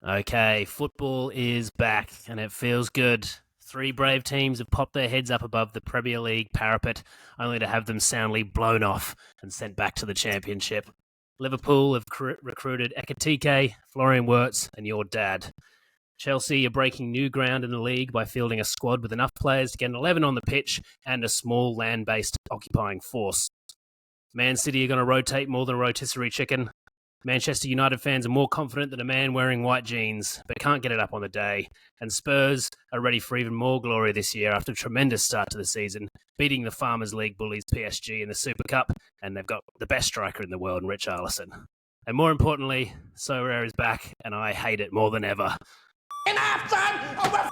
Okay, football is back and it feels good. Three brave teams have popped their heads up above the Premier League parapet, only to have them soundly blown off and sent back to the Championship. Liverpool have recruited Ekatike, Florian Wirtz, and your dad. Chelsea are breaking new ground in the league by fielding a squad with enough players to get an 11 on the pitch and a small land-based occupying force. Man City are going to rotate more than a rotisserie chicken. Manchester United fans are more confident than a man wearing white jeans, but can't get it up on the day. And Spurs are ready for even more glory this year after a tremendous start to the season, beating the Farmers League bullies PSG in the Super Cup, and they've got the best striker in the world, Richarlison. And more importantly, Sorare is back, and I hate it more than ever. In half-time, and we're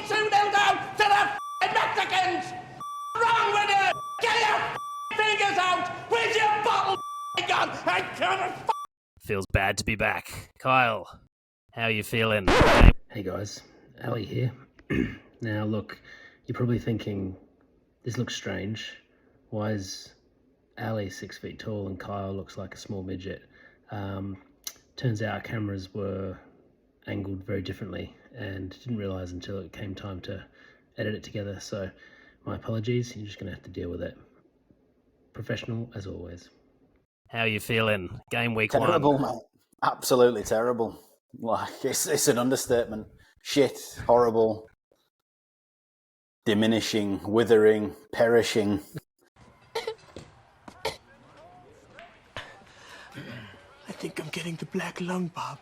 2-0 down to the Mexicans! Wrong with it! Get your fingers out! Where's your bottle gun? I can't... Feels bad to be back. Kyle, how are you feeling? Hey guys, Ali here. Now look, you're probably thinking, this looks strange. Why is Ali 6 feet tall and Kyle looks like a small midget? Turns out our cameras were angled very differently and didn't realise until it came time to edit it together. So my apologies, you're just going to have to deal with it. Professional as always. How are you feeling? Game week terrible, 1. Mate. Absolutely terrible. Like it's an understatement. Shit, horrible, diminishing, withering, perishing. I think I'm getting the black lung, Bob.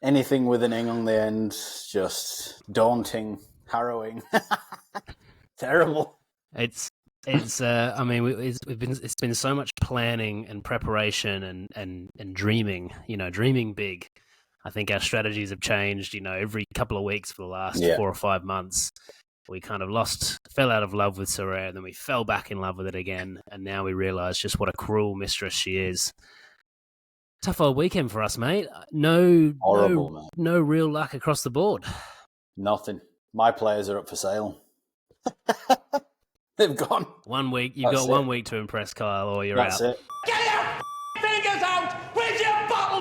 Anything with an ing on the end, just daunting, harrowing, terrible. It's I mean, it's been so much planning and preparation and dreaming, dreaming big. I think our strategies have changed, every couple of weeks for the last 4 or 5 months. We kind of fell out of love with Sorare, and then we fell back in love with it again, and now we realise just what a cruel mistress she is. Tough old weekend for us, mate. Horrible, mate. No real luck across the board. Nothing. My players are up for sale. They've gone. 1 week. You've got 1 week to impress Kyle, or you're That's out. It. Get your fingers out! Where's your bottle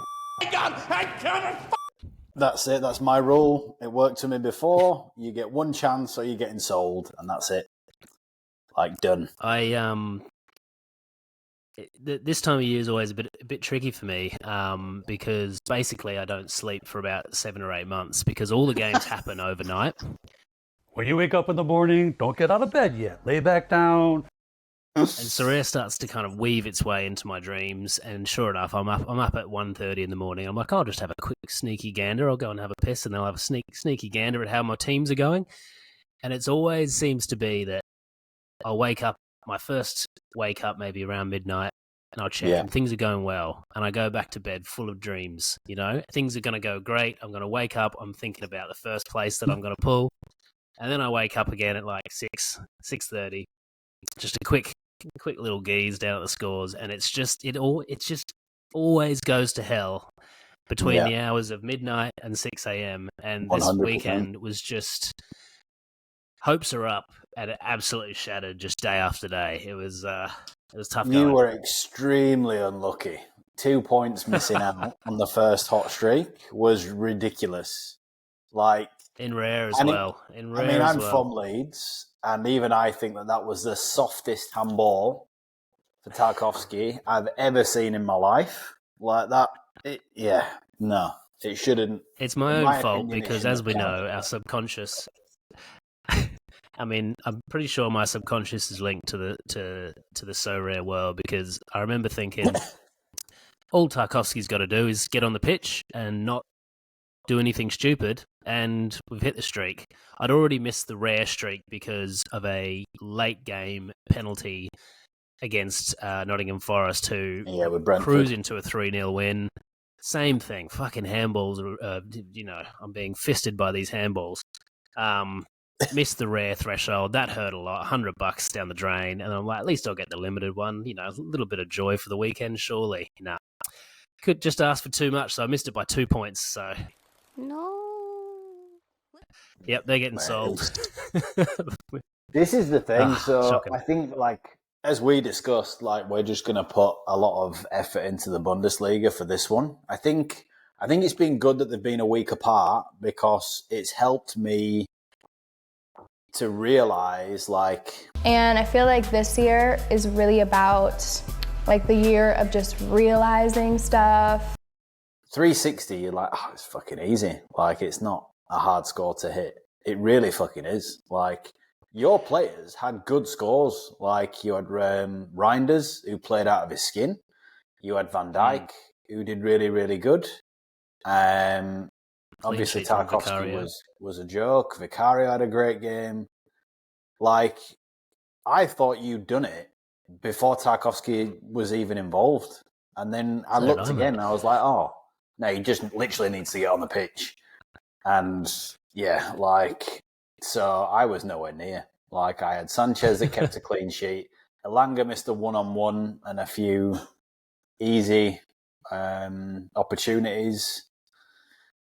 gun? I can't... That's it. That's my rule. It worked for me before. You get one chance or you're getting sold, and that's it. Like, done. This time of year is always a bit tricky for me because basically I don't sleep for about 7 or 8 months because all the games happen overnight. When you wake up in the morning, don't get out of bed yet. Lay back down. And Sorare starts to kind of weave its way into my dreams, and sure enough, I'm up at 1:30 in the morning. I'm like, I'll just have a quick sneaky gander. I'll go and have a piss, and then I'll have a sneaky gander at how my teams are going. And it's always seems to be that I'll wake up, my first wake up maybe around midnight, and I'll check, and things are going well. And I go back to bed full of dreams, Things are going to go great. I'm going to wake up, I'm thinking about the first place that I'm going to pull. And then I wake up again at like 6:30, just a quick little geeze down at the scores, and it just always goes to hell between the hours of midnight and 6 a.m. And this 100%. weekend was just hopes are up, and it absolutely shattered just day after day. It was tough. You were extremely unlucky. 2 points missing out on the first hot streak was ridiculous. Like. In rare as well. I'm from Leeds, and even I think that was the softest handball for Tarkowski I've ever seen in my life. Like that, it shouldn't. It's my own fault because, as we know, our subconscious. I mean, I'm pretty sure my subconscious is linked to the Sorare world because I remember thinking, all Tarkowski's got to do is get on the pitch and not do anything stupid, and we've hit the streak. I'd already missed the rare streak because of a late game penalty against Nottingham Forest to cruise into a 3-0 win. Same thing, fucking handballs. I'm being fisted by these handballs. Missed the rare threshold. That hurt a lot. $100 down the drain, and I'm like, at least I'll get the limited one. A little bit of joy for the weekend, surely. Nah, could just ask for too much, so I missed it by 2 points. So. No. Yep, they're getting sold. This is the thing. Shocking. I think, as we discussed, we're just going to put a lot of effort into the Bundesliga for this one. I think I think it's been good that they've been a week apart because it's helped me to realise, like... And I feel like this year is really about, like, the year of just realising stuff. 360, you're like, oh, it's fucking easy. Like, it's not a hard score to hit. It really fucking is. Like, your players had good scores. Like, you had Reinders, who played out of his skin. You had Van Dijk, who did really, really good. Obviously, Tarkowski was a joke. Vicario had a great game. Like, I thought you'd done it before Tarkowski was even involved. And then I looked again and I was like, oh, no, he just literally needs to get on the pitch. And, yeah, like, so I was nowhere near. Like, I had Sanchez that kept a clean sheet. Elanga missed a one-on-one and a few easy opportunities.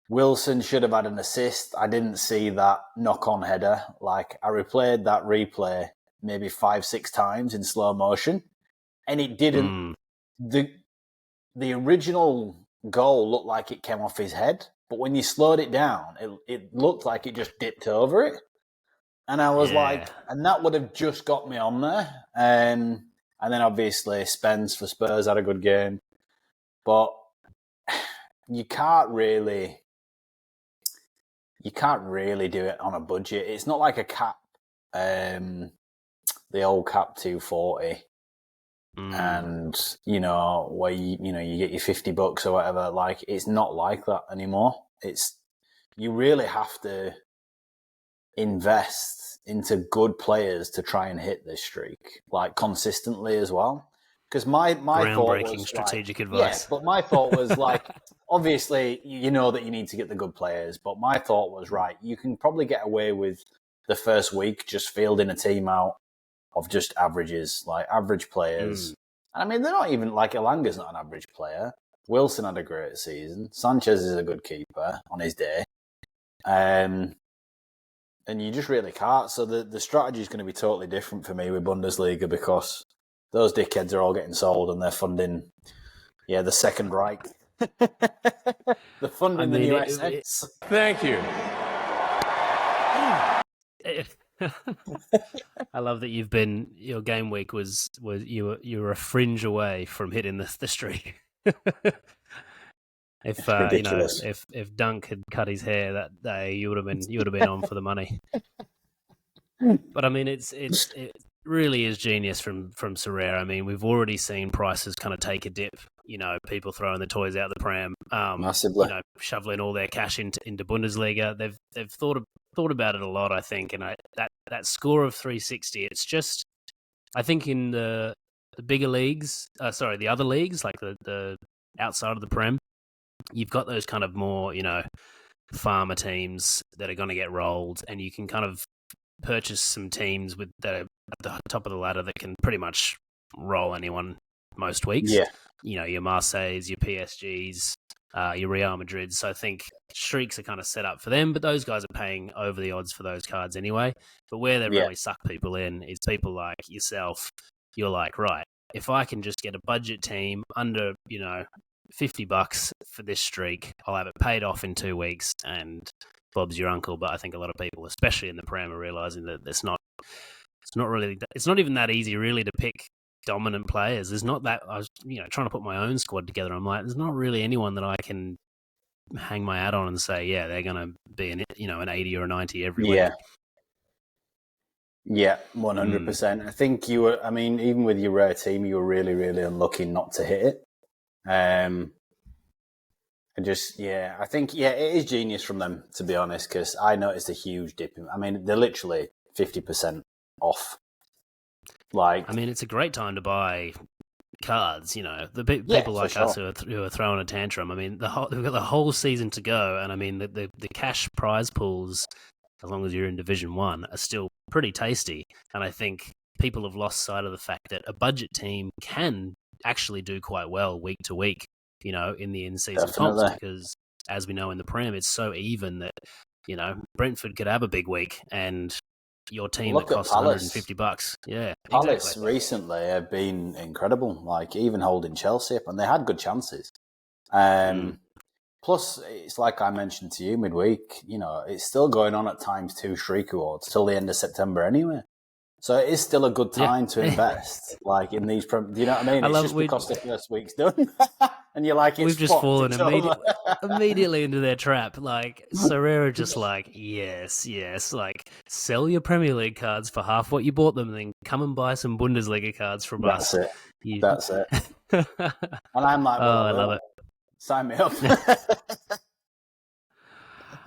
Wilson should have had an assist. I didn't see that knock-on header. Like, I replayed that replay maybe 5-6 times in slow motion, and it didn't. The original goal looked like it came off his head, but when you slowed it down, it looked like it just dipped over it. And I was like, and that would have just got me on there. And then obviously Spence for Spurs had a good game, but you can't really do it on a budget. It's not like a cap, the old cap 240, and where you get your $50 or whatever. Like, it's not like that anymore. You really have to invest into good players to try and hit this streak, like, consistently as well. Because my thought was strategic advice. Yeah, but my thought was like, obviously, you know that you need to get the good players. But my thought was, right, you can probably get away with the first week just fielding a team out of just averages, like average players. And I mean, they're not even like Elanga's not an average player. Wilson had a great season. Sanchez is a good keeper on his day. And you just really can't. So the strategy is going to be totally different for me with Bundesliga because those dickheads are all getting sold and they're funding, the Second Reich. They're funding the new SS. Thank you. I love that your game week was you were a fringe away from hitting the streak. If if Dunk had cut his hair that day, you would have been on for the money. But I mean, it really is genius from Sorare. I mean, we've already seen prices kind of take a dip. People throwing the toys out the pram, massively. Shoveling all their cash into Bundesliga. They've thought about it a lot, I think, and that score of 360. It's just, I think in the bigger leagues, the other leagues, like the outside of the Prem, you've got those kind of more, farmer teams that are going to get rolled, and you can kind of purchase some teams that are at the top of the ladder that can pretty much roll anyone most weeks. Yeah. Your Marseilles, your PSGs, your Real Madrids. So I think streaks are kind of set up for them, but those guys are paying over the odds for those cards anyway. But where they really suck people in is people like yourself. You're like, right, if I can just get a budget team under, $50 for this streak, I'll have it paid off in 2 weeks and Bob's your uncle. But I think a lot of people, especially in the Prem, are realising that it's not even that easy really to pick dominant players. There's not that. I was trying to put my own squad together. I'm like, there's not really anyone that I can hang my hat on and say, yeah, they're going to be an 80 or a 90 every week. Yeah, 100%. I think you were. I mean, even with your rare team, you were really, really unlucky not to hit it. I think it is genius from them, to be honest, because I noticed a huge dip. I mean, they're literally 50% off. Like, I mean, it's a great time to buy cards. The people like us who are throwing a tantrum. I mean, we've got the whole season to go, and I mean, the cash prize pools, as long as you're in Division 1, are still pretty tasty. And I think people have lost sight of the fact that a budget team can actually do quite well week to week, in the in-season comps, because as we know in the Prem, it's so even that, Brentford could have a big week and your team that costs $150. Yeah, Palace exactly. recently have been incredible, like even holding Chelsea up, and they had good chances. Plus, it's like I mentioned to you midweek, it's still going on at times 2 Shriek Awards till the end of September anyway. So it is still a good time to invest, like in these. Do you know what I mean? It's just because the first week's done, and you're like, we've just fallen immediately into their trap. Like Sorare, just like yes, like sell your Premier League cards for half what you bought them, and then come and buy some Bundesliga cards from us. That's it. And I'm like, I love it. Sign me up.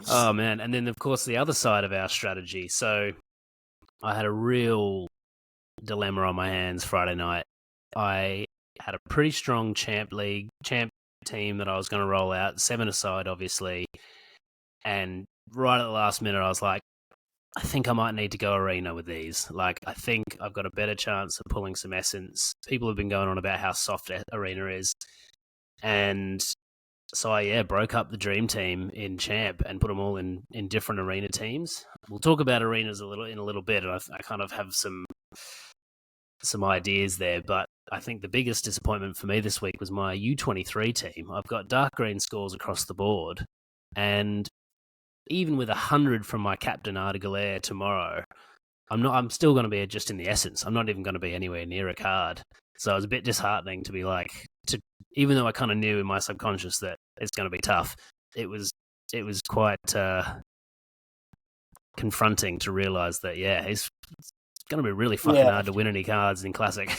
Oh man! And then of course the other side of our strategy. So I had a real dilemma on my hands Friday night. I had a pretty strong champ team that I was going to roll out, 7-a-side, obviously. And right at the last minute, I was like, I think I might need to go arena with these. Like, I think I've got a better chance of pulling some essence. People have been going on about how soft arena is. And so I broke up the dream team in champ and put them all in different arena teams. We'll talk about arenas in a little bit, and I kind of have some ideas there. But I think the biggest disappointment for me this week was my U23 team. I've got dark green scores across the board, and even with 100 from my captain Artigaler tomorrow, I'm still going to be just in the essence. I'm not even going to be anywhere near a card. So it was a bit disheartening to be even though I kind of knew in my subconscious that it's going to be tough, it was quite confronting to realize that, it's going to be really fucking hard to win any cards in Classic.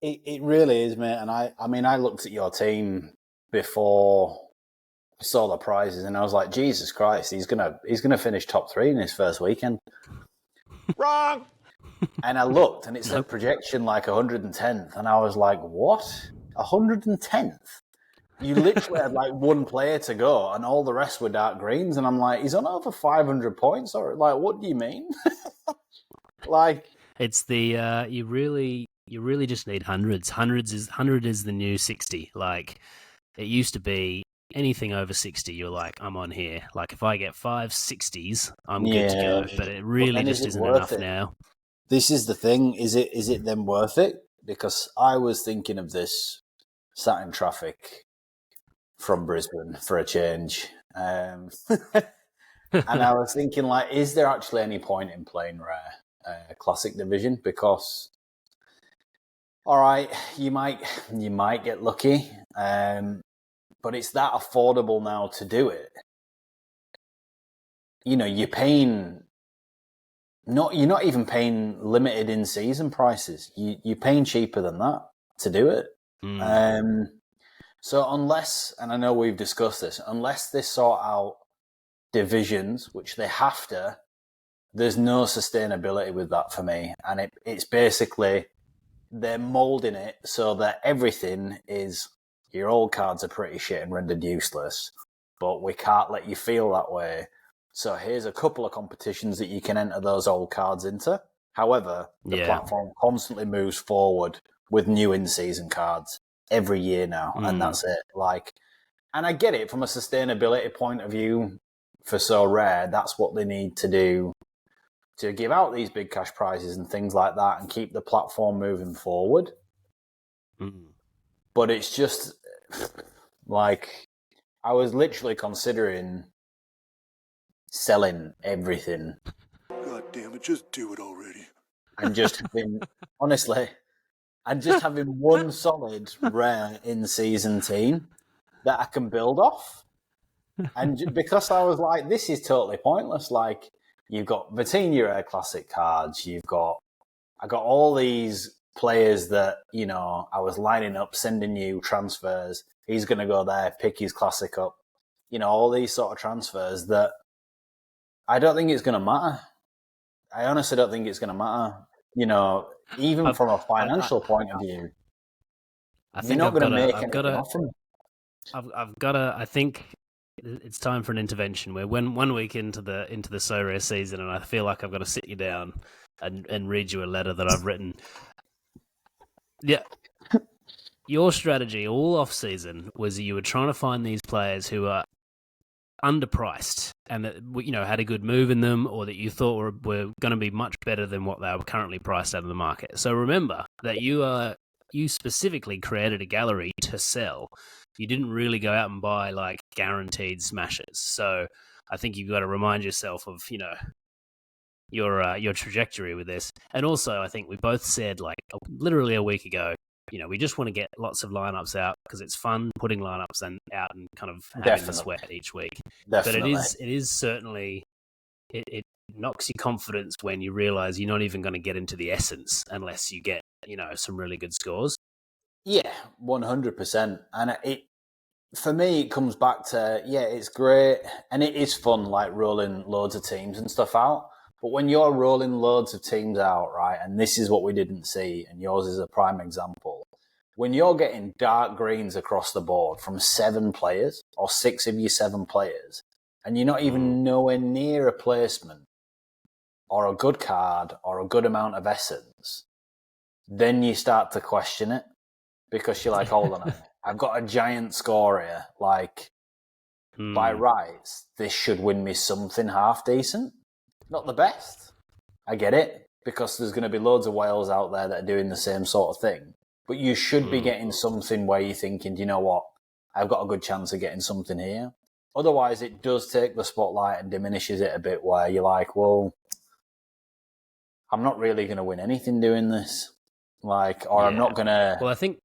It really is, mate. And I looked at your team before I saw the prizes, and I was like, Jesus Christ, he's gonna finish top 3 in his first weekend. Wrong! And I looked, and it said projection like 110th, and I was like, what? 110th? You literally had like one player to go, and all the rest were dark greens, and I'm like, he's on over 500 points, or like, what do you mean? Like, it's the you really just need hundreds. 100 is the new 60. Like, it used to be anything over 60, you're like, I'm on here. Like, if I get 5 60s, I'm good to go. But it really just isn't enough now. This is the thing. Is it then worth it? Because I was thinking of this sat in traffic from Brisbane for a change. And I was thinking, like, is there actually any point in playing rare Classic Division? Because, all right, you might get lucky, but it's that affordable now to do it. You're paying you're not even paying limited in season prices. You're paying cheaper than that to do it. So unless, and I know we've discussed this, unless they sort out divisions, which they have to, there's no sustainability with that for me. And it's basically, they're moulding it so that everything is, your old cards are pretty shit and rendered useless, but we can't let you feel that way. So here's a couple of competitions that you can enter those old cards into. However, the platform constantly moves forward with new in-season cards every year now, and that's it. Like, and I get it from a sustainability point of view for Sorare. That's what they need to do to give out these big cash prizes and things like that and keep the platform moving forward. But it's just like, I was literally considering selling everything. God damn it, just do it already. And just having, honestly, and just having one solid rare in-season team that I can build off. And because I was like, this is totally pointless. Like, you've got Vitinha Rare Classic cards. I got all these players that, I was lining up, sending you transfers. He's going to go there, pick his Classic up. All these sort of transfers that I don't think it's going to matter. I honestly don't think it's going to matter. Even from a financial point of view, I think you're not going to make anything off them. I think it's time for an intervention. We're 1 week into the Sorare season, and I feel like I've got to sit you down and read you a letter that I've written. Yeah. Your strategy all off season was you were trying to find these players who are underpriced and that had a good move in them, or that you thought were going to be much better than what they were currently priced out of the market. So remember that you specifically created a gallery to sell. You didn't really go out and buy like guaranteed smashes. So I think you've got to remind yourself of, your trajectory with this. And also, I think we both said, like, literally a week ago, we just want to get lots of lineups out because it's fun putting lineups out and kind of having the sweat each week. Definitely. But it is certainly, it knocks your confidence when you realize you're not even going to get into the essence unless you get, some really good scores. Yeah, 100%. And for me, it comes back to, it's great. And it is fun, like rolling loads of teams and stuff out. But when you're rolling loads of teams out, right, and this is what we didn't see, and yours is a prime example, when you're getting dark greens across the board from 7 players, or 6 of your 7 players, and you're not even nowhere near a placement, or a good card, or a good amount of essence, then you start to question it, because you're like, hold on a minute, I've got a giant score here, like, by rights, this should win me something half decent. Not the best. I get it, because there's going to be loads of whales out there that are doing the same sort of thing. But you should be getting something where you're thinking, do you know what? I've got a good chance of getting something here. Otherwise, it does take the spotlight and diminishes it a bit, where you're like, well, I'm not really going to win anything doing this. I'm not going to... Well, I think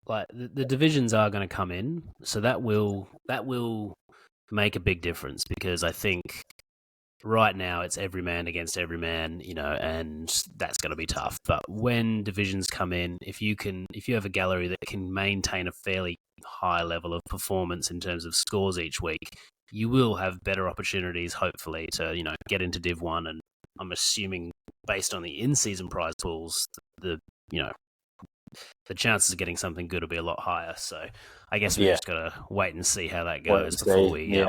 the divisions are going to come in, so that will make a big difference, because I think right now it's every man against every man, and that's going to be tough. But when divisions come in, if you have a gallery that can maintain a fairly high level of performance in terms of scores each week, you will have better opportunities, hopefully, to get into Div 1. And I'm assuming, based on the in-season prize pools, the chances of getting something good will be a lot higher. So I guess we just got to wait and see how that goes before we,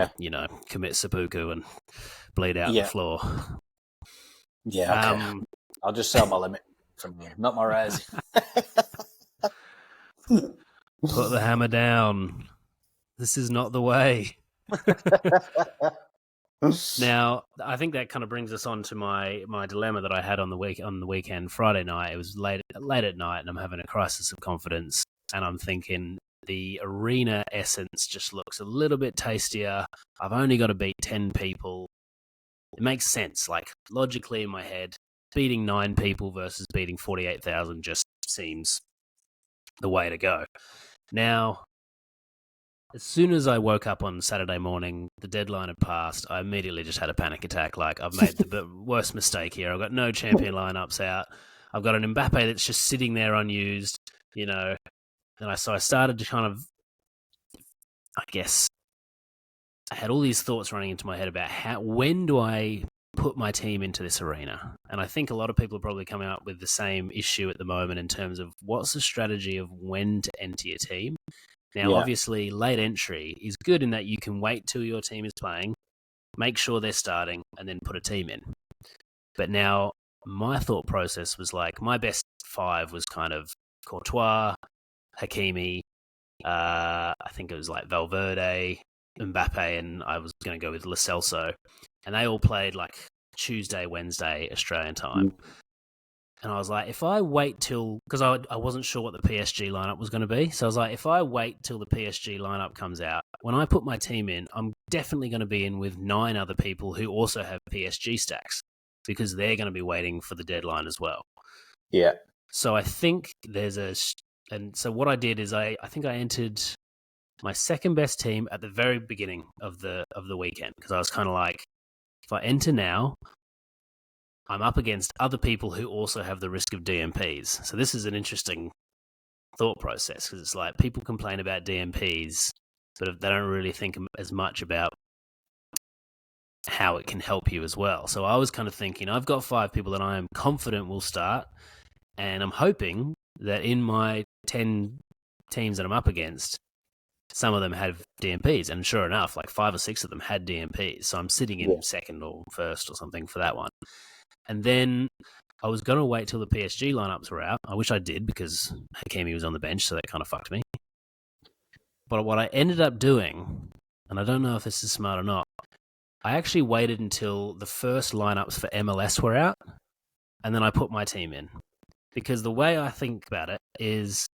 commit seppuku and bleed out the floor. Yeah, okay. I'll just sell my limit from here, not my res. Put the hammer down. This is not the way. Now, I think that kind of brings us on to my dilemma that I had on the weekend, Friday night. It was late at night, and I'm having a crisis of confidence, and I'm thinking the arena essence just looks a little bit tastier. I've only got to beat 10 people. It makes sense, like logically in my head. Beating 9 people versus beating 48,000 just seems the way to go. Now, as soon as I woke up on Saturday morning, the deadline had passed. I immediately just had a panic attack. Like, I've made the worst mistake here. I've got no champion lineups out. I've got an Mbappe that's just sitting there unused, And so I started to kind of, I guess, I had all these thoughts running into my head about when do I put my team into this arena? And I think a lot of people are probably coming up with the same issue at the moment in terms of what's the strategy of when to enter your team. Now, obviously, late entry is good in that you can wait till your team is playing, make sure they're starting, and then put a team in. But now, my thought process was like, my best 5 was kind of Courtois, Hakimi, I think it was like Valverde, Mbappe, and I was going to go with Lo Celso. And they all played like Tuesday, Wednesday, Australian time. And I was like, if I wait till... Because I wasn't sure what the PSG lineup was going to be. So I was like, if I wait till the PSG lineup comes out, when I put my team in, I'm definitely going to be in with 9 other people who also have PSG stacks, because they're going to be waiting for the deadline as well. Yeah. So I think and so what I did is I think I entered my second best team at the very beginning of the weekend, because I was kind of like, if I enter now, I'm up against other people who also have the risk of DMPs. So this is an interesting thought process, because it's like people complain about DMPs, but they don't really think as much about how it can help you as well. So I was kind of thinking, I've got 5 people that I am confident will start, and I'm hoping that in my 10 teams that I'm up against, some of them have DMPs. And sure enough, like 5 or 6 of them had DMPs. So I'm sitting in second or first or something for that one. And then I was going to wait till the PSG lineups were out. I wish I did, because Hakimi was on the bench, so that kind of fucked me. But what I ended up doing, and I don't know if this is smart or not, I actually waited until the first lineups for MLS were out, and then I put my team in. Because the way I think about it is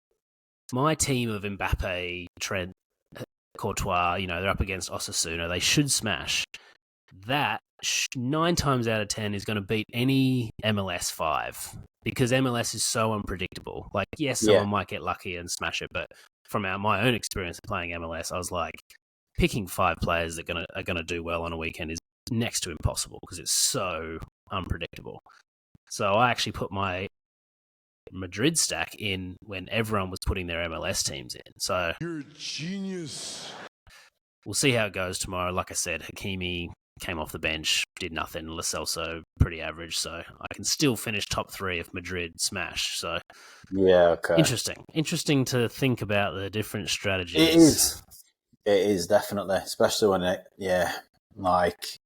my team of Mbappe, Trent, Courtois, they're up against Osasuna. They should smash. That 9 times out of 10 is going to beat any MLS 5 because MLS is so unpredictable. Like, yes, someone might get lucky and smash it, but from my own experience of playing MLS, I was like, picking 5 players that are gonna do well on a weekend is next to impossible because it's so unpredictable. So I actually put my Madrid stack in when everyone was putting their MLS teams in. So You're a genius. we'll see how it goes tomorrow. Like I said, Hakimi came off the bench, did nothing. Lo Celso, pretty average. So I can still finish top 3 if Madrid smash. So Yeah, okay. Interesting to think about the different strategies. It is definitely, especially when like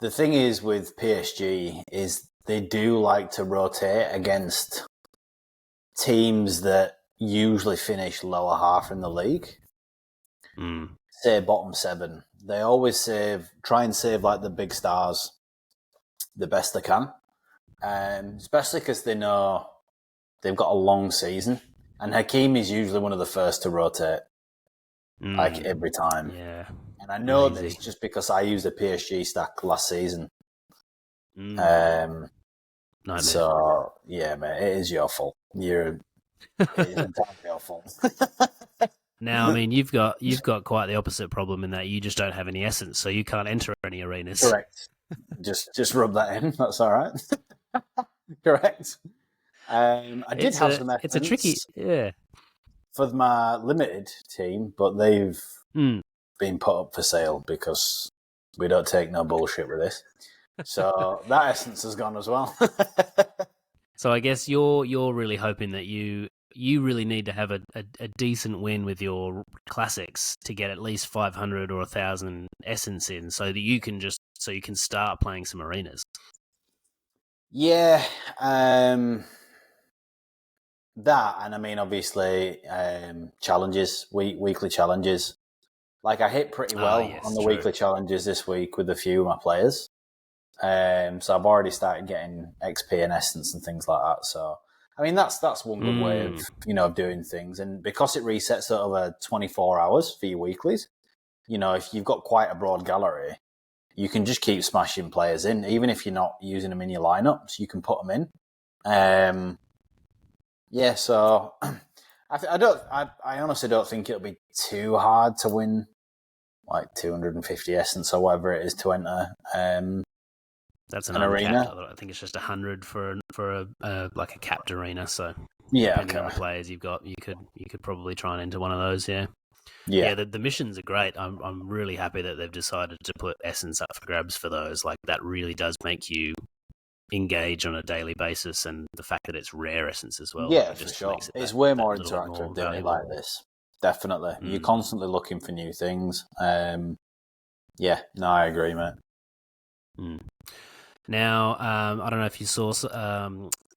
the thing is with PSG is they do like to rotate against teams that usually finish lower half in the league. Say bottom 7. They always try and save like the big stars the best they can, especially because they know they've got a long season, and Hakimi is usually one of the first to rotate, like every time. Yeah, and I know this just because I used a PSG stack last season. So yeah, mate, it is your fault. It is entirely your fault. Now, I mean, you've got quite the opposite problem in that you just don't have any essence, so you can't enter any arenas. Correct. just rub that in. That's all right. Correct. I did have some essence. It's a tricky, for my limited team, but they've been put up for sale because we don't take no bullshit with this. So that essence has gone as well. So I guess you're really hoping that you really need to have a decent win with your classics to get at least 500 or 1,000 essence in, so that you can start playing some arenas. Yeah, that, and I mean obviously challenges, weekly challenges. Like I hit pretty well on the weekly challenges this week with a few of my players. So I've already started getting XP and essence and things like that. So I mean that's one good way of doing things, and because it resets over 24 hours for your weeklies, if you've got quite a broad gallery, you can just keep smashing players in, even if you're not using them in your lineups. You can put them in. So I honestly don't think it'll be too hard to win like 250 essence or whatever it is to enter. That's an arena. I think it's just 100 for a like a capped arena. So yeah, depending on the players you've got, you could probably try and enter one of those. Yeah. The missions are great. I'm really happy that they've decided to put essence up for grabs for those. Like that really does make you engage on a daily basis, and the fact that it's rare essence as well. Yeah, for sure. It's way more interactive doing it like this. Definitely. You're constantly looking for new things. I agree, mate. Now, I don't know if you saw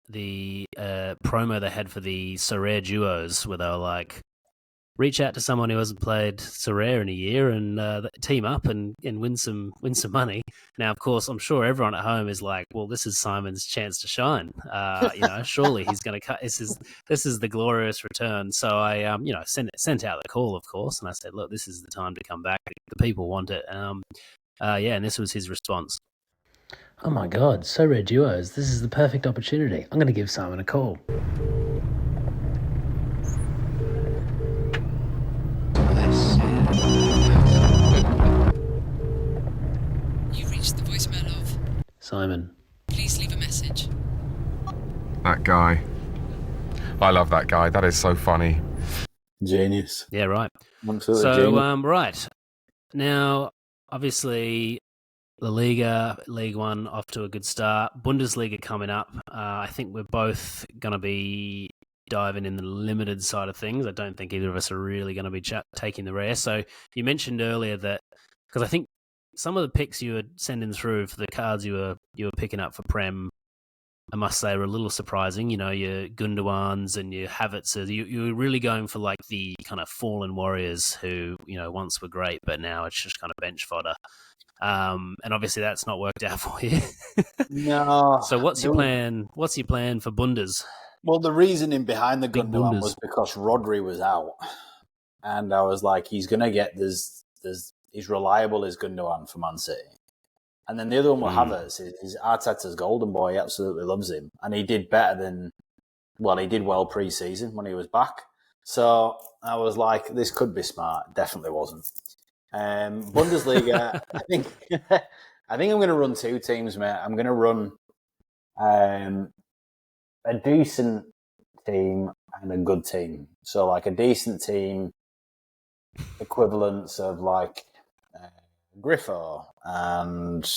the promo they had for the Sorare duos, where they were like, reach out to someone who hasn't played Sorare in a year and team up and win some money. Now, of course, I'm sure everyone at home is like, well, this is Simon's chance to shine. Surely he's going to cut. This is the glorious return. So I, sent out the call, of course, and I said, look, this is the time to come back. The people want it. And this was his response. Oh my God, Sorare duos. This is the perfect opportunity. I'm going to give Simon a call. You've reached the voicemail of Simon. Please leave a message. That guy. I love that guy. That is so funny. Genius. Yeah, right. Absolutely so, genius. Right. Now, obviously, La Liga, League One, off to a good start. Bundesliga coming up. I think we're both going to be diving in the limited side of things. I don't think either of us are really going to be taking the rare. So you mentioned earlier that, because I think some of the picks you were sending through for the cards you were picking up for Prem, I must say, were a little surprising. Your Gundogan's and your Havertz's. You were really going for like the kind of fallen warriors who, once were great, but now it's just kind of bench fodder. And obviously that's not worked out for you. No. So what's your plan? What's your plan for Bundes? Well, the reasoning behind the Gundogan was because Rodri was out. and I was like, he's going to get he's reliable as Gundogan for Man City. And then the other one with Havertz is Arteta's golden boy. He absolutely loves him, and he did he did well pre-season when he was back. So I was like, this could be smart. Definitely wasn't. Bundesliga, I think I'm going to run 2 teams, mate. I'm going to run a decent team and a good team. So like a decent team, equivalents of like Griffo, and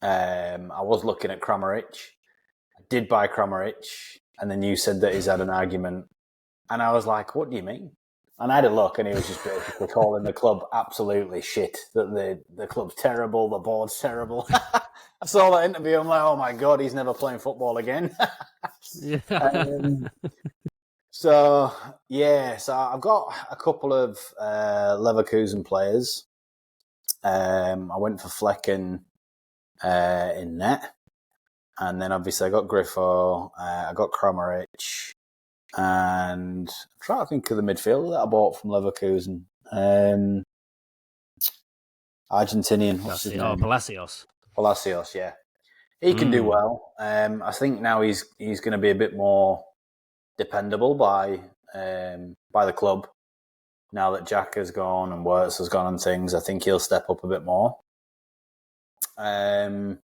I was looking at Kramaric. I did buy Kramaric, and then you said that he's had an argument, and I was like, what do you mean? And I had a look, and he was just basically calling the club absolutely shit, that the club's terrible, the board's terrible. I saw that interview, I'm like, oh my God, he's never playing football again. So I've got a couple of Leverkusen players. I went for Flecken in net, and then obviously I got Griffo, I got Kramaric, and I'm trying to think of the midfielder that I bought from Leverkusen. Argentinian. What's his name? Palacios, yeah. He can do well. I think now he's going to be a bit more dependable by the club. Now that Jack has gone and Wirtz has gone and things, I think he'll step up a bit more. And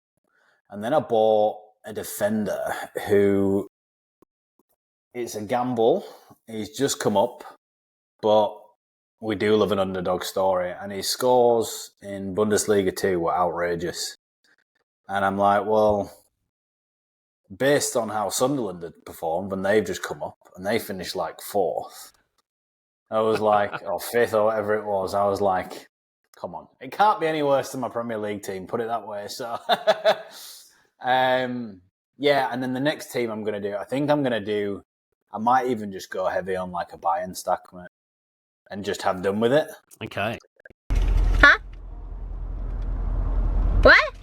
then I bought a defender who, it's a gamble. He's just come up, but we do love an underdog story. And his scores in Bundesliga 2 were outrageous. And I'm like, well, based on how Sunderland had performed, and they've just come up and they finished like 4th. I was like, or 5th or whatever it was. I was like, come on. It can't be any worse than my Premier League team, put it that way. So, and then the next team I'm going to do, I might even just go heavy on like a buy-in stack, mate, and just have done with it. Okay. Huh? What?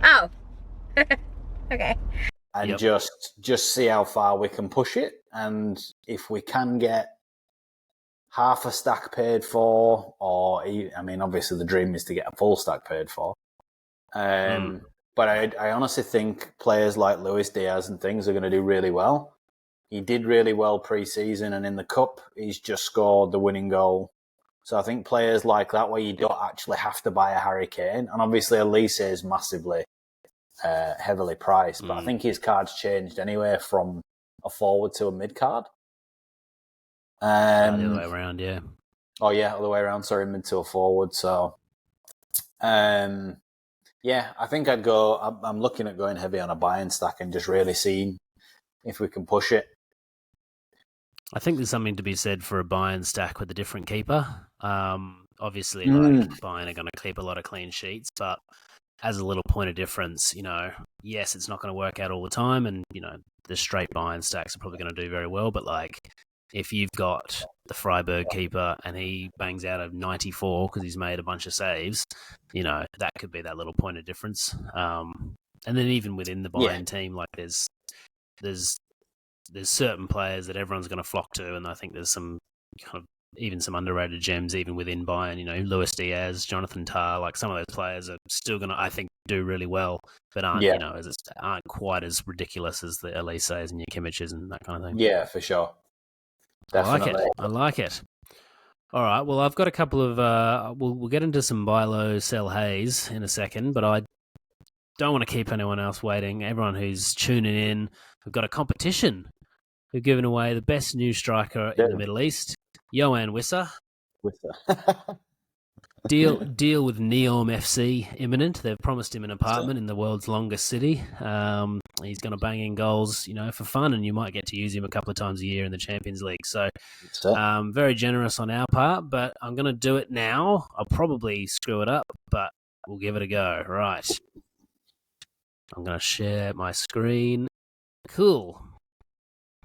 Oh. Okay. And just see how far we can push it. And if we can get half a stack paid for, or, I mean, obviously the dream is to get a full stack paid for. But I honestly think players like Luis Diaz and things are going to do really well. He did really well pre-season, and in the cup, he's just scored the winning goal. So I think players like that, where you don't actually have to buy a Harry Kane, and obviously Elise is massively heavily priced, but I think his card's changed anyway from a forward to a mid card. The other way around, yeah. Oh yeah, other way around. Sorry, mid to a forward. So, I think I'd go. I'm looking at going heavy on a buy-in stack and just really seeing if we can push it. I think there's something to be said for a buy-in stack with a different keeper. Obviously, like Bayern are going to keep a lot of clean sheets, but as a little point of difference, yes, it's not going to work out all the time, and the straight buy-in stacks are probably going to do very well. But like, if you've got the Freiburg keeper and he bangs out a 94 because he's made a bunch of saves, that could be that little point of difference. And then even within the buy-in team, like there's certain players that everyone's going to flock to, and I think there's some kind of even some underrated gems even within Bayern. Luis Diaz, Jonathan Tah, like some of those players are still going to, I think, do really well, but aren't aren't quite as ridiculous as the Elises and your Kimmiches and that kind of thing. Yeah, for sure. Definitely. I like it. All right. Well, I've got a couple of. We'll get into some buy low, sell haze in a second, but I don't want to keep anyone else waiting. Everyone who's tuning in, we've got a competition. We've given away the best new striker in the Middle East, Yoann Wissa. Deal with Neom FC imminent. They've promised him an apartment in the world's longest city. He's going to bang in goals, for fun, and you might get to use him a couple of times a year in the Champions League. So, very generous on our part, but I'm going to do it now. I'll probably screw it up, but we'll give it a go. Right. I'm going to share my screen. Cool.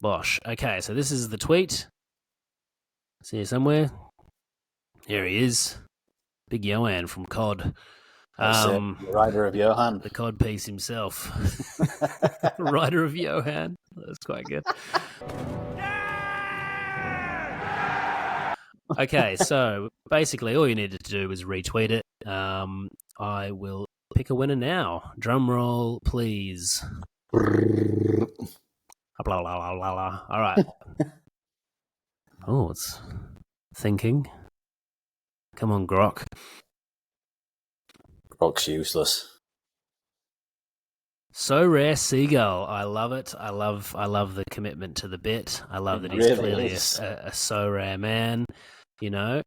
Bosh. Okay, so this is the tweet. See you somewhere. Here he is. Big Yoann from COD. Writer of Johan. The COD piece himself. Writer of Johan. That's quite good. Okay, so basically all you needed to do was retweet it. I will pick a winner now. Drum roll, please. Blah, blah, blah, blah, blah. All right. Oh, it's thinking. Come on, Grok. Grok's useless. Sorare Seagull. I love it. I love the commitment to the bit. I love that he's really clearly a is. Sorare man. You know,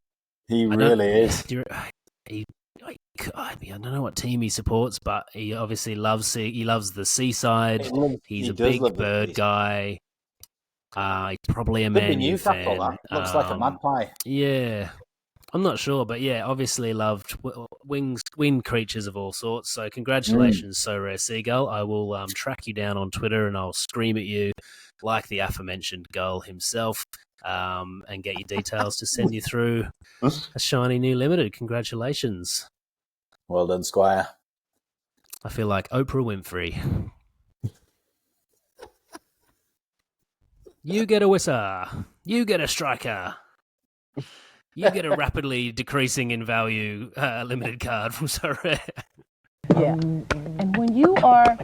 He really is. I don't know what team he supports, but he obviously loves the seaside. He's a big bird guy. He's probably a Man U fan. Looks like a magpie. Yeah, I'm not sure, but yeah, obviously loved winged creatures of all sorts. So congratulations, Sorare Seagull. I will track you down on Twitter and I'll scream at you like the aforementioned gull himself, and get your details to send you through a shiny new limited. Congratulations. Well done, Squire. I feel like Oprah Winfrey. You get a whistle. You get a striker. You get a rapidly decreasing in value limited card from Sorare. Yeah. And when you are,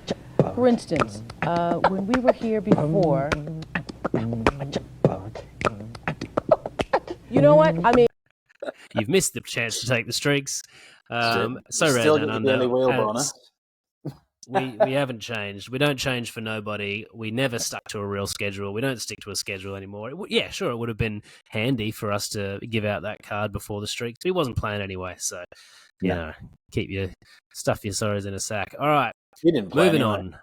for instance, when we were here before, you know what? I mean, you've missed the chance to take the streaks. Sorare still Down get the early Under. wheel bonus. We haven't changed. We don't change for nobody. We never stuck to a real schedule. We don't stick to a schedule anymore. Yeah, sure, it would have been handy for us to give out that card before the streak. But he wasn't playing anyway, so you know, stuff your sorrows in a sack. All right, He didn't play moving anyway. on.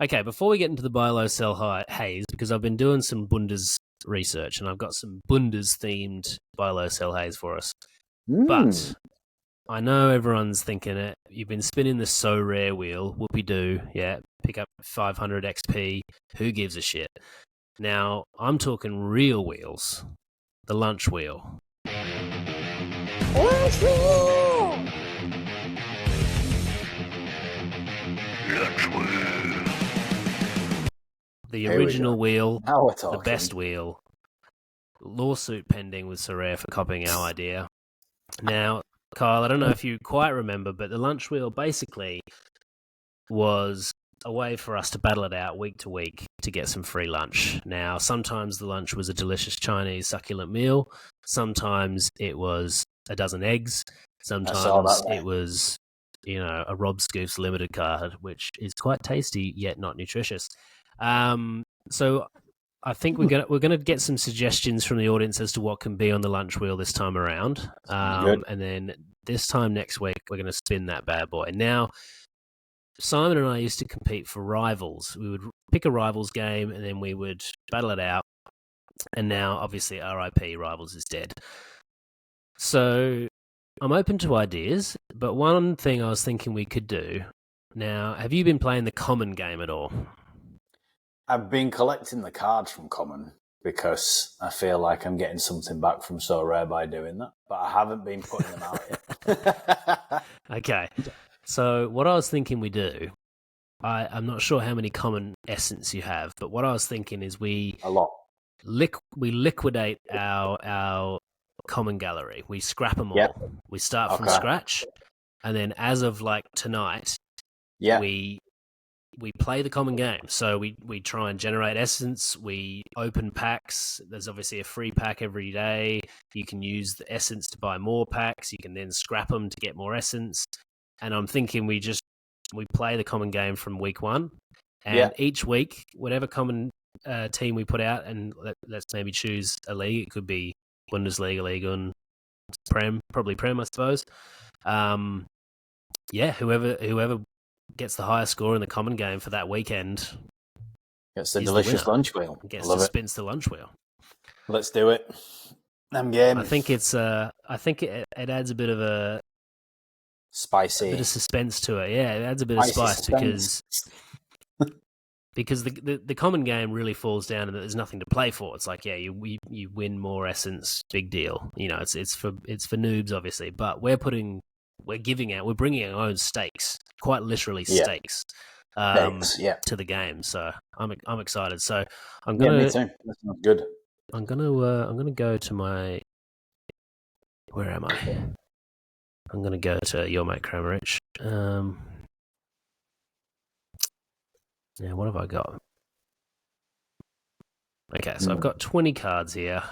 Okay, before we get into the buy low, sell high haze, because I've been doing some Bundes research and I've got some Bundes themed buy low, sell haze for us. But I know everyone's thinking it. You've been spinning the Sorare wheel, whoopee-doo, yeah, pick up 500 XP, who gives a shit? Now, I'm talking real wheels, the lunch wheel. Lunch wheel! Lunch wheel! The original wheel, Now we're the talking. best wheel. Lawsuit pending with Sorare for copying our idea. Now, Kyle, I don't know if you quite remember, but the lunch wheel basically was a way for us to battle it out week to week to get some free lunch. Now, sometimes the lunch was a delicious Chinese succulent meal. Sometimes it was a dozen eggs. Sometimes it was, a Rob Scoof's limited card, which is quite tasty yet not nutritious. So I think we're gonna get some suggestions from the audience as to what can be on the lunch wheel this time around. And then this time next week we're gonna spin that bad boy. Now, Simon and I used to compete for Rivals. We would pick a Rivals game and then we would battle it out. And now, obviously, RIP Rivals is dead. So I'm open to ideas, but one thing I was thinking we could do. Now, have you been playing the Common game at all? I've been collecting the cards from Common because I feel like I'm getting something back from Sorare by doing that, but I haven't been putting them out yet. Okay. So what I was thinking we do, I'm not sure how many Common Essence you have, but what I was thinking is a lot. We liquidate our Common gallery. We scrap them all. We start from scratch, and then as of like tonight, we play the Common game. So we try and generate essence. We open packs. There's obviously a free pack every day. You can use the essence to buy more packs. You can then scrap them to get more essence. And I'm thinking we play the Common game from week one. And each week, whatever Common team we put out, and let's maybe choose a league. It could be Bundesliga, Liga, and probably Prem, I suppose. Whoever gets the highest score in the Common game for that weekend gets the delicious lunch wheel. Spins the lunch wheel. Let's do it. I'm game. I think it adds a bit of a spicy, bit of suspense to it. Yeah, it adds a bit of spice because the Common game really falls down and there's nothing to play for. It's like, you win more essence, big deal. It's for noobs obviously, but we're bringing our own stakes, quite literally stakes, to the game. So I'm excited. So I'm gonna. Me too. That sounds good. I'm gonna go to my Where am I? I'm going to go to your mate Kramerich. Now, what have I got? Okay, so I've got 20 cards here.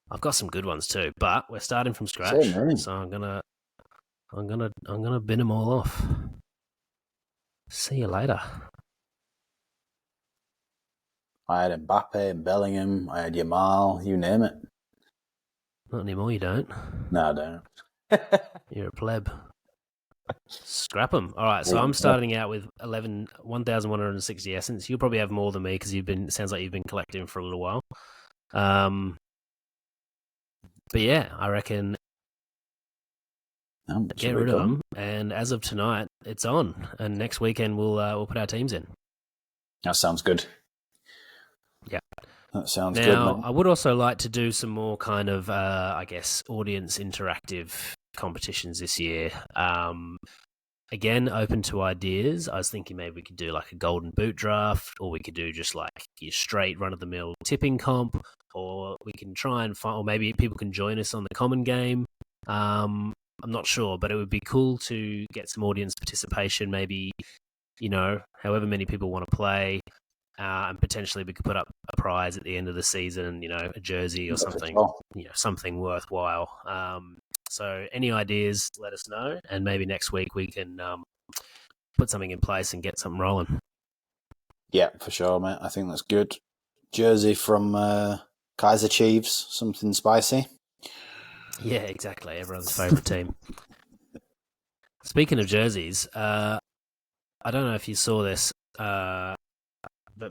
I've got some good ones too, but we're starting from scratch, so I'm gonna bin them all off. See you later. I had Mbappe and Bellingham. I had Yamal. You name it. Not anymore. You don't. No, I don't. You're a pleb. Scrap them. All right, so I'm starting out with 1,160 essence. You'll probably have more than me because sounds like you've been collecting for a little while. But yeah, I reckon get rid of them. And as of tonight, it's on. And next weekend we'll put our teams in. That sounds good. Yeah, that sounds good. Now, I would also like to do some more kind of, I guess, audience interactive competitions this year. Again, open to ideas. I was thinking maybe we could do like a golden boot draft, or we could do just like your straight run-of-the-mill tipping comp, or we can try and find, or maybe people can join us on the common game. I'm not sure, but it would be cool to get some audience participation, maybe, however many people want to play, and potentially we could put up a prize at the end of the season, a jersey or something, something worthwhile. So any ideas, let us know, and maybe next week we can put something in place and get something rolling. Yeah, for sure, mate. I think that's good. Jersey from Kaiser Chiefs, something spicy. Yeah, exactly. Everyone's favourite team. Speaking of jerseys, I don't know if you saw this, but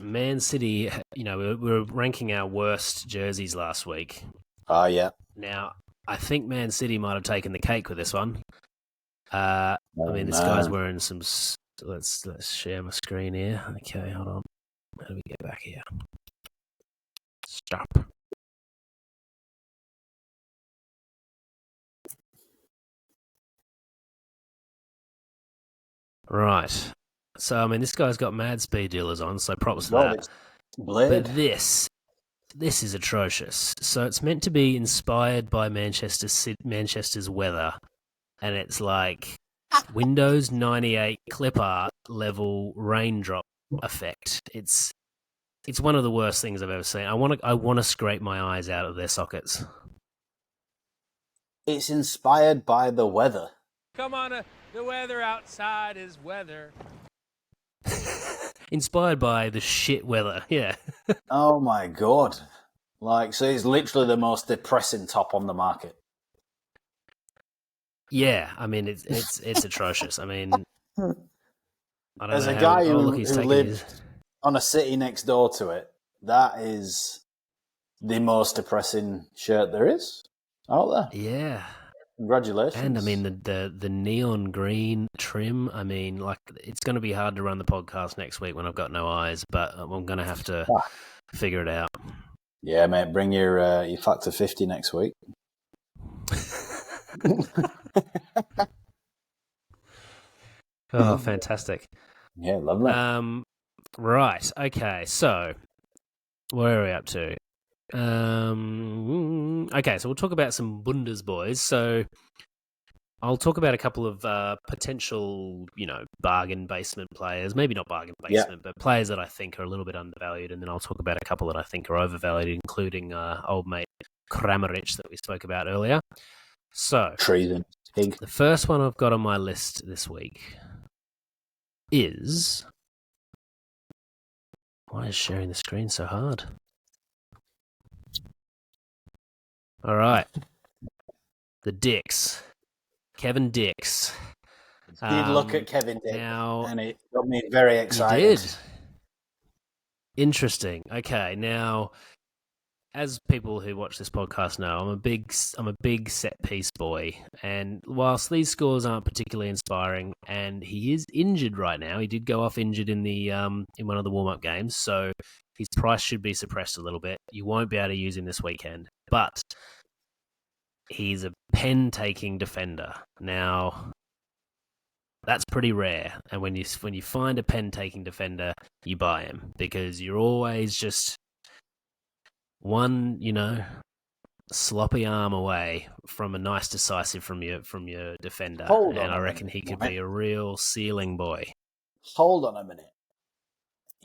Man City, we were ranking our worst jerseys last week. Oh, yeah. Now, I think Man City might have taken the cake with this one. This guy's wearing some... Let's share my screen here. Okay, hold on. How do we get back here? Stop. Right. So, this guy's got mad speed dealers on, so props to that. But this is atrocious. So it's meant to be inspired by Manchester's weather, and it's like Windows 98 clip art level raindrop effect. It's one of the worst things I've ever seen. I want to scrape my eyes out of their sockets. It's inspired by the weather. Come on, the weather outside is weather. Inspired by the shit weather, yeah. Oh my god. So it's literally the most depressing top on the market. Yeah, it's atrocious. I don't As know a guy who lived on a city next door to it, that is the most depressing shirt there is out there. Yeah. Congratulations. And the neon green trim, it's going to be hard to run the podcast next week when I've got no eyes, but I'm going to have to figure it out. Yeah, mate, bring your factor 50 next week. Oh, fantastic. Yeah, lovely. Right, okay, so where are we up to? Okay, so we'll talk about some Bundes boys. So I'll talk about a couple of potential, bargain basement players. Maybe not bargain basement, but players that I think are a little bit undervalued. And then I'll talk about a couple that I think are overvalued, including old mate Kramerich that we spoke about earlier. So treason. The first one I've got on my list this week is... Why is sharing the screen so hard? All right. The Dix. Kevin Dix. Did look at Kevin Dix, and it got me very excited. You did? Interesting. Okay, now, as people who watch this podcast know, I'm a big set piece boy, and whilst these scores aren't particularly inspiring, and he is injured right now, he did go off injured in the in one of the warm-up games, so his price should be suppressed a little bit. You won't be able to use him this weekend, but he's a pen-taking defender. Now, that's pretty rare, and when you find a pen-taking defender, you buy him, because you're always just one sloppy arm away from a nice decisive from your defender, Hold on and I a reckon minute, he could right? be a real ceiling boy. Hold on a minute.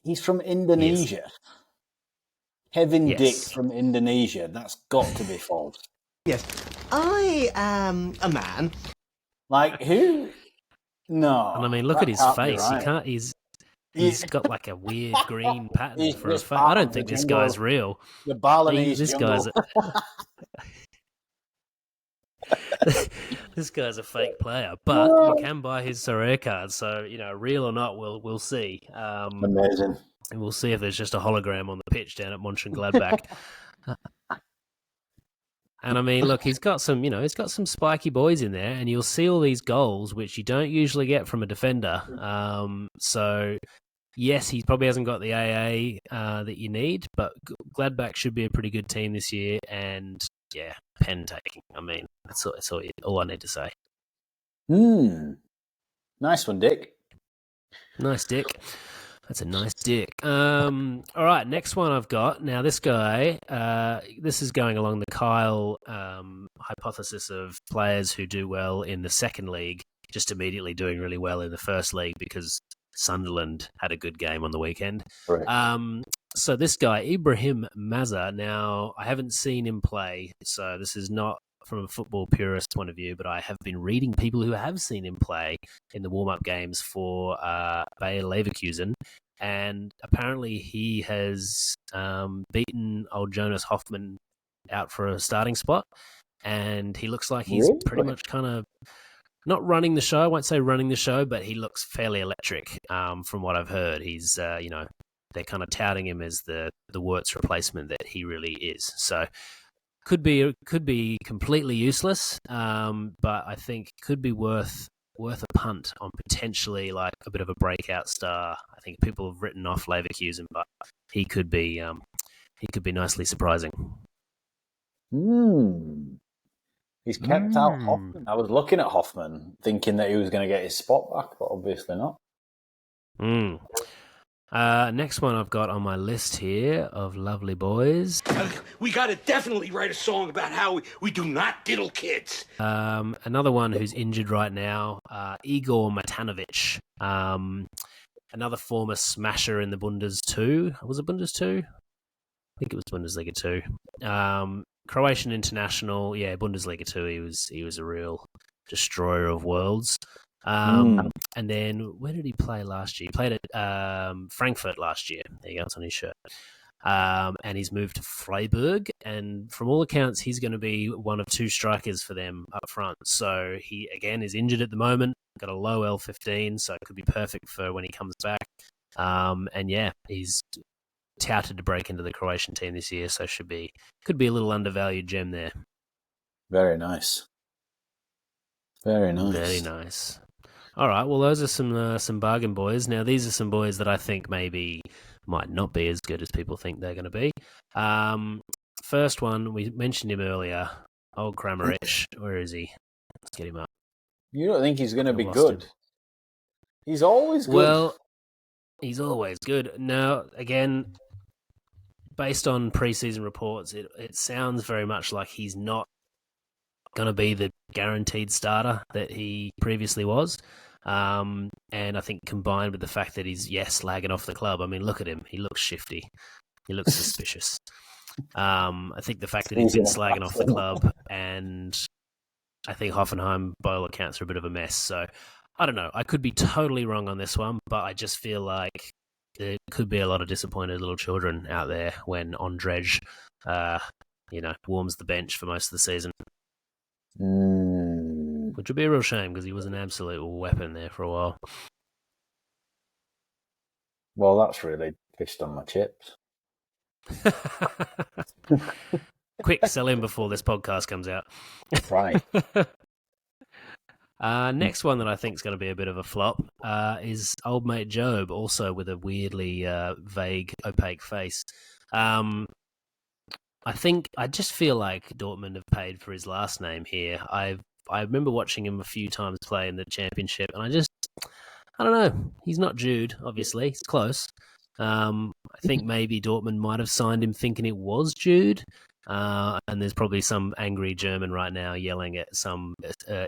He's from Indonesia. Kevin Yes. Dick from Indonesia. That's got to be false. Yes, I am a man. Like who? No. And I mean, look that at his can't be face. right. He's got like a weird green pattern He's for a just face. I part don't of think the this jungle. guy's real. The Balinese This jungle. This guy's a fake player, but you can buy his Sorare card. So real or not, we'll see. Amazing. And we'll see if there's just a hologram on the pitch down at Mönchengladbach. And I mean, look, he's got some spiky boys in there, and you'll see all these goals, which you don't usually get from a defender. So, yes, he probably hasn't got the AA that you need, but Gladbach should be a pretty good team this year. And yeah, pen taking. I mean, that's all I need to say. Nice one, Dick. Nice, Dick. That's a nice dick. All right, next one I've got. Now, this guy, this is going along the Kyle hypothesis of players who do well in the second league, just immediately doing really well in the first league because Sunderland had a good game on the weekend. Right. So this guy, Ibrahim Mazza, now I haven't seen him play, so this is not from a football purist point of view, but I have been reading people who have seen him play in the warm-up games for Bayer Leverkusen, and apparently he has beaten old Jonas Hoffman out for a starting spot, and he looks like he's pretty much kind of not running the show. I won't say running the show, but he looks fairly electric from what I've heard. He's, they're kind of touting him as the Wirtz replacement that he really is. So could be completely useless, but I think could be worth a punt on potentially like a bit of a breakout star. I think people have written off Leverkusen, but he could be nicely surprising. He's kept out Hoffman. I was looking at Hoffman, thinking that he was going to get his spot back, but obviously not. Next one I've got on my list here of lovely boys. We got to definitely write a song about how we do not diddle kids. Another one who's injured right now, Igor Matanovic. Another former smasher in the Bundes 2. Was it Bundes 2? I think it was Bundesliga 2. Croatian international, Bundesliga 2. He was a real destroyer of worlds. And then where did he play last year? He played at Frankfurt last year. There you go, it's on his shirt. And he's moved to Freiburg, and from all accounts, he's going to be one of two strikers for them up front. So he, again, is injured at the moment, got a low L15, so it could be perfect for when he comes back. And yeah, he's touted to break into the Croatian team this year, so could be a little undervalued gem there. Very nice. Very nice. Very nice. All right, well, those are some bargain boys. Now, these are some boys that I think maybe might not be as good as people think they're going to be. First one, we mentioned him earlier, old Kramaric. Where is he? Let's get him up. You don't think he's going to be good? He's always good. Well, he's always good. Now, again, based on preseason reports, it sounds very much like he's not going to be the guaranteed starter that he previously was. And I think combined with the fact that he's, slagging off the club. I mean, look at him. He looks shifty. He looks suspicious. I think the fact that he's been slagging off the club, and I think Hoffenheim, by all accounts, are a bit of a mess. So I don't know. I could be totally wrong on this one, but I just feel like there could be a lot of disappointed little children out there when Ondrej, warms the bench for most of the season. Which would be a real shame because he was an absolute weapon there for a while. Well, that's really fished on my chips. Quick, sell in before this podcast comes out. Right. Next one that I think is going to be a bit of a flop is old mate Job, also with a weirdly vague, opaque face. I just feel like Dortmund have paid for his last name here. I remember watching him a few times play in the Championship, and I don't know. He's not Jude, obviously. He's close. I think maybe Dortmund might have signed him thinking it was Jude, And there's probably some angry German right now yelling at some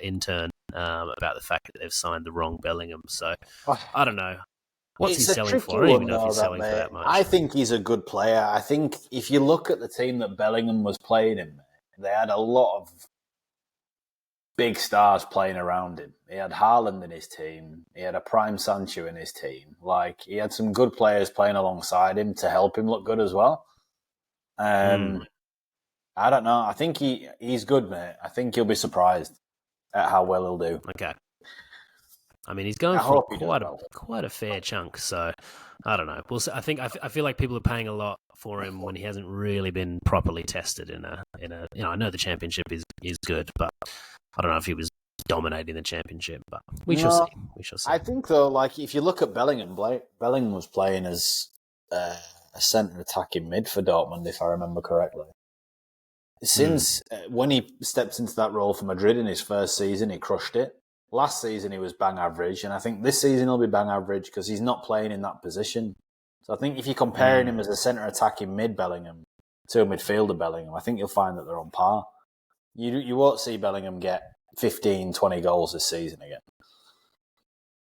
intern about the fact that they've signed the wrong Bellingham. So I don't know. What's he It's a selling tricky for? I don't even one, know if though, he's that selling for mate. that much. I think he's a good player. I think if you look at the team that Bellingham was playing in, they had a lot of big stars playing around him. He had Haaland in his team. He had a prime Sancho in his team. Like, he had some good players playing alongside him to help him look good as well. I don't know. I think he's good, mate. I think you'll be surprised at how well he'll do. Okay. I mean, he's going for quite a fair chunk, so I don't know. We'll see. I feel like people are paying a lot for him when he hasn't really been properly tested in a. I know the championship is good, but I don't know if he was dominating the championship. But we shall see. We shall see. I think though, like if you look at Bellingham, Bellingham was playing as a centre attacking mid for Dortmund, if I remember correctly. Since when he stepped into that role for Madrid in his first season, he crushed it. Last season, he was bang average, and I think this season he'll be bang average because he's not playing in that position. So I think if you're comparing him as a centre attacking mid Bellingham to a midfielder Bellingham, I think you'll find that they're on par. You won't see Bellingham get 15, 20 goals this season again.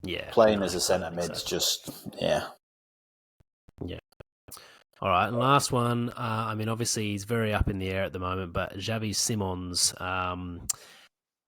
Yeah. Playing as a centre mid's just, yeah. Yeah. All right, and last one. I mean, obviously he's very up in the air at the moment, but Xavi Simons,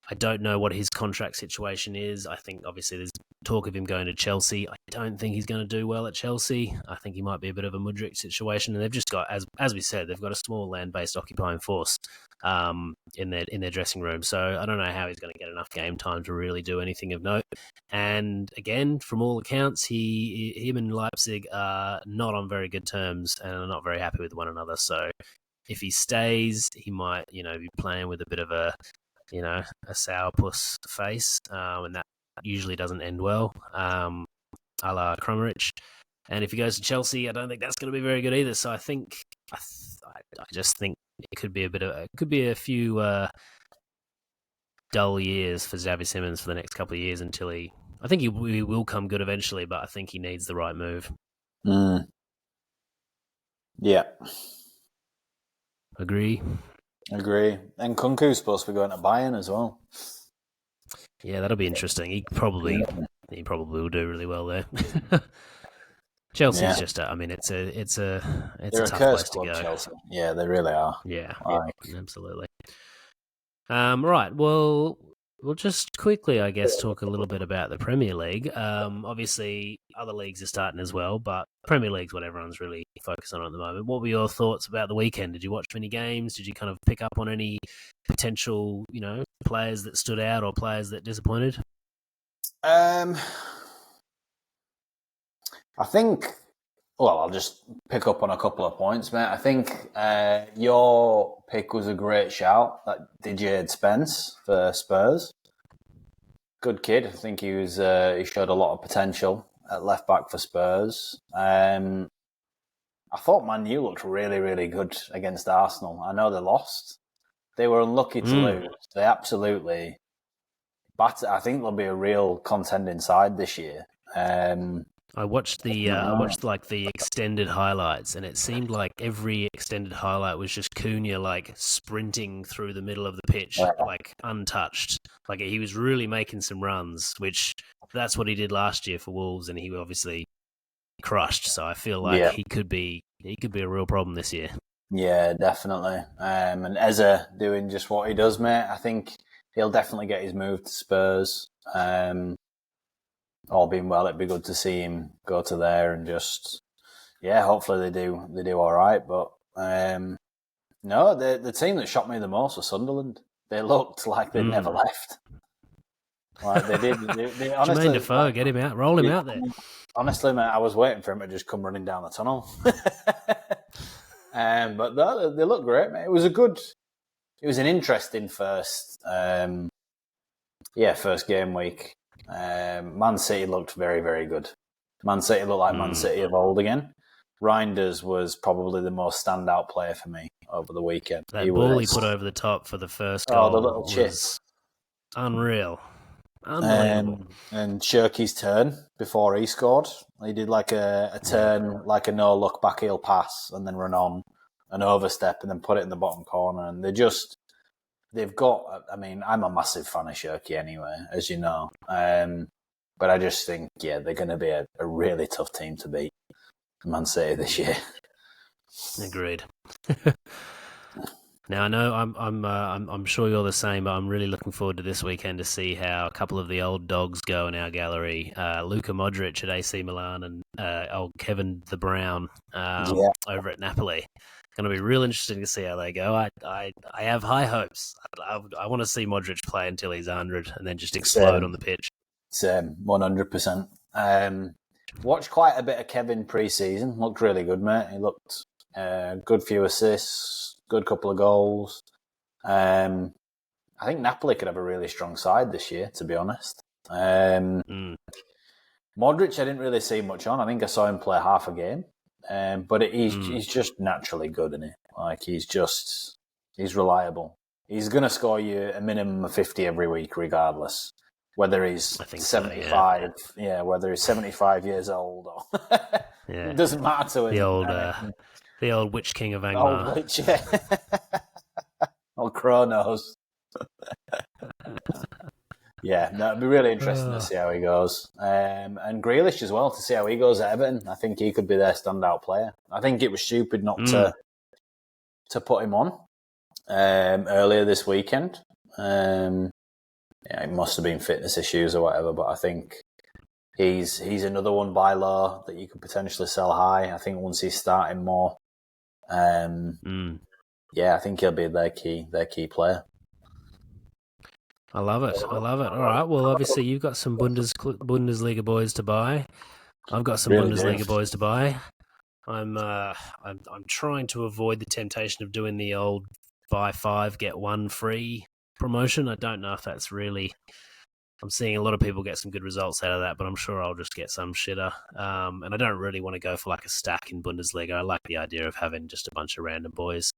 I don't know what his contract situation is. I think obviously there's talk of him going to Chelsea. I don't think he's going to do well at Chelsea. I think he might be a bit of a Mudryk situation, and they've just got, as we said, they've got a small land-based occupying force in their dressing room. So I don't know how he's going to get enough game time to really do anything of note. And again, from all accounts, him and Leipzig are not on very good terms and are not very happy with one another. So if he stays, he might, be playing with a bit of a sourpuss face, and that usually doesn't end well, a la Krummerich. And if he goes to Chelsea, I don't think that's going to be very good either. So I think, I just think it could be a few dull years for Xavi Simons for the next couple of years until I think he will come good eventually, but I think he needs the right move. Yeah. Agree. And Kunku's supposed to be going to Bayern as well. Yeah, that'll be interesting. He probably will do really well there. Chelsea's just it's a tough place to go. Chelsea. Yeah, they really are. Yeah, absolutely. Right. Well, we'll just quickly, I guess, talk a little bit about the Premier League. Obviously, other leagues are starting as well, but Premier League's what everyone's really focused on at the moment. What were your thoughts about the weekend? Did you watch many games? Did you kind of pick up on any potential, players that stood out or players that disappointed? I think, I'll just pick up on a couple of points, mate. I think your pick was a great shout, that Didier Spence for Spurs. Good kid. I think he showed a lot of potential at left back for Spurs. I thought Man U looked really, really good against Arsenal. I know they lost. They were unlucky to lose. They absolutely battered. I think they'll be a real contending side this year. I watched the extended highlights, and it seemed like every extended highlight was just Cunha sprinting through the middle of the pitch, untouched. Like he was really making some runs, which that's what he did last year for Wolves, and he obviously crushed. So I feel like he could be a real problem this year. Yeah, definitely. And Eze doing just what he does, mate. I think he'll definitely get his move to Spurs. All being well, it'd be good to see him go to there and just, hopefully they do all right. But no, the team that shocked me the most was Sunderland. They looked like they'd never left. Like they did. They honestly, Jermaine Defoe, get him out, roll him out there. Honestly, mate, I was waiting for him to just come running down the tunnel. But no, they look great, mate. It was an interesting first game week. Man City looked very, very good. Man City looked like Man City of old again. Reinders was probably the most standout player for me over the weekend. That ball he put over the top for the first goal. The little chips. Unreal. Unbelievable. And Shirky's turn before he scored. He did like a turn, like a no-look backheel pass and then run on. an overstep and then put it in the bottom corner. And they've got, I mean, I'm a massive fan of Shirky anyway, as you know. But I just think, they're going to be a really tough team to beat, Man City this year. Agreed. Now I know I'm sure you're the same, but I'm really looking forward to this weekend to see how a couple of the old dogs go in our gallery. Luka Modric at AC Milan and old Kevin the Brown over at Napoli. Going to be real interesting to see how they go. I have high hopes. I want to see Modric play until he's 100 and then just explode on the pitch. Same, 100%. Watched quite a bit of Kevin pre-season. Looked really good, mate. He looked good, few assists, good couple of goals. I think Napoli could have a really strong side this year, to be honest. Modric, I didn't really see much on. I think I saw him play half a game. But he's just naturally good, isn't he? Like, he's reliable. He's going to score you a minimum of 50 every week, regardless. Whether he's 75, whether he's 75 years old or it doesn't matter to him. The old Witch King of Angmar. Old Witch, old Kronos. It'd be really interesting to see how he goes. And Grealish as well, to see how he goes at Everton. I think he could be their standout player. I think it was stupid not to put him on earlier this weekend. It must have been fitness issues or whatever, but I think he's another one by low that you could potentially sell high. I think once he's starting more, I think he'll be their key player. I love it. All right. Well, obviously you've got some Bundesliga boys to buy. I've got some Bundesliga boys to buy. I'm trying to avoid the temptation of doing the old buy 5 get 1 free promotion. I don't know if that's really. I'm seeing a lot of people get some good results out of that, but I'm sure I'll just get some shitter. And I don't really want to go for like a stack in Bundesliga. I like the idea of having just a bunch of random boys.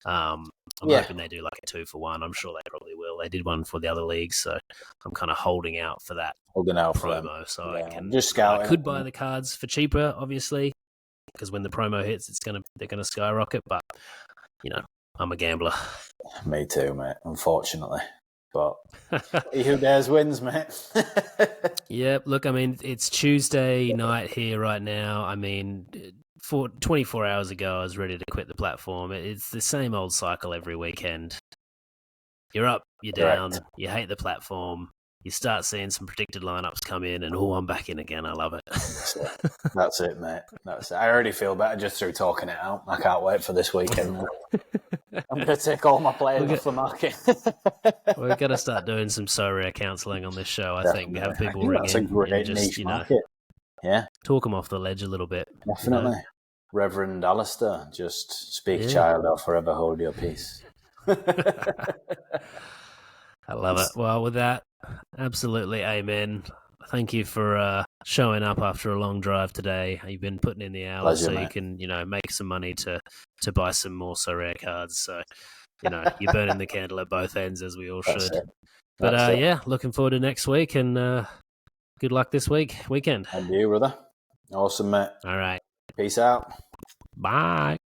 I'm hoping they do like a 2-for-1. I'm sure they probably will. They did one for the other leagues, so I'm kind of holding out for that promo. So I can I could buy the cards for cheaper, obviously, because when the promo hits, they're gonna skyrocket. But I'm a gambler. Me too, mate. Unfortunately, but he who dares wins, mate. Yeah. Look, I mean, it's Tuesday night here right now. I mean, 24 hours ago, I was ready to quit the platform. It's the same old cycle every weekend. You're up, you're down, you hate the platform, you start seeing some predicted lineups come in, and I'm back in again. I love it. That's it, mate. That's it. I already feel better just through talking it out. I can't wait for this weekend. I'm going to take all my players off the market. We're going to start doing some Sorare counselling on this show, I think. Have people ring that's in a great and just, niche market. Yeah. Talk them off the ledge a little bit. Definitely. Reverend Alistair, just speak, child, or forever hold your peace. I love it. Well, with that, absolutely amen. Thank you for showing up after a long drive today. You've been putting in the hours so you can, make some money to buy some more Sorare cards. So, you're burning the candle at both ends, as we all should. But looking forward to next week, and good luck this weekend. And you, brother. Awesome, mate. All right. Peace out. Bye.